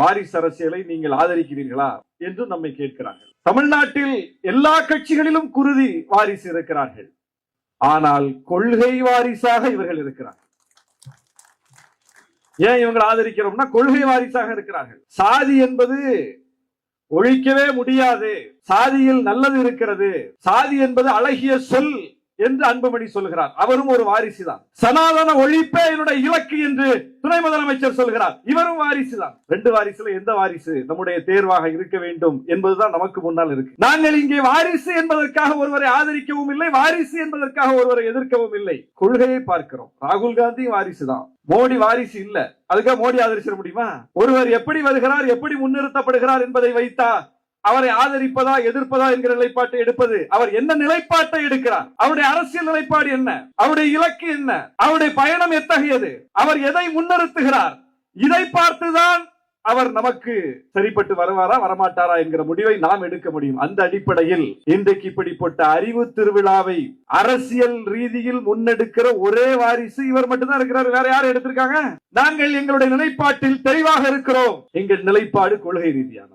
வாரிசு அரசியலை நீங்கள் ஆதரிக்கிறீர்களா என்று நம்மை கேட்கிறார்கள். தமிழ்நாட்டில் எல்லா கட்சிகளிலும் குருதி வாரிசு இருக்கிறார்கள். ஆனால் கொள்கை வாரிசாக இவர்கள் இருக்கிறார்கள். ஏன் இவங்களை ஆதரிக்கிறோம்னா கொள்கை வாரிசாக இருக்கிறார்கள். சாதி என்பது ஒழிக்கவே முடியாது, சாதியில் நல்லது இருக்கிறது, சாதி என்பது அழகிய சொல் என்று அன்புமணி சொல்கிறார். அவரும் ஒரு வாரிசு தான். சனாதன ஒழிப்பே என்னுடைய இலக்கு என்று துணை முதலமைச்சர் சொல்கிறார். இவரும் வாரிசு தான். ரெண்டு வாரிசுல எந்த வாரிசு நம்முடைய தேர்வாக இருக்க வேண்டும் என்பதுதான் நமக்கு முன்னால் இருக்கு. நாங்கள் இங்கே வாரிசு என்பதற்காக ஒருவரை ஆதரிக்கவும் இல்லை, வாரிசு என்பதற்காக ஒருவரை எதிர்க்கவும் இல்லை. கொள்கையை பார்க்கிறோம். ராகுல் காந்தி வாரிசு தான், மோடி வாரிசு இல்ல. அதுக்காக மோடி ஆதரிச்சிட முடியுமா? ஒருவர் எப்படி வருகிறார், எப்படி முன்னிறுத்தப்படுகிறார் என்பதை வைத்தா அவரை ஆதரிப்பதா எதிர்ப்பதா என்கிற நிலைப்பாட்டை எடுப்பது. அவர் என்ன நிலைப்பாட்டை எடுக்கிறார், அவருடைய அரசியல் நிலைப்பாடு என்ன, அவருடைய இலக்கு என்ன, அவருடைய பயணம் எத்தகையது, அவர் எதை முன்னிறுத்துகிறார், இதை பார்த்துதான் அவர் நமக்கு சரிப்பட்டு வருவாரா வரமாட்டாரா என்கிற முடிவை நாம் எடுக்க முடியும். அந்த அடிப்படையில் இன்றைக்கு இப்படிப்பட்ட அறிவு திருவிழாவை அரசியல் ரீதியில் முன்னெடுக்கிற ஒரே வாரிசு இவர் மட்டும்தான் இருக்கிறார். வேற யாரும் எடுத்திருக்காங்க? நாங்கள் எங்களுடைய நிலைப்பாட்டில் தெளிவாக இருக்கிறோம். எங்கள் நிலைப்பாடு கொள்கை ரீதியான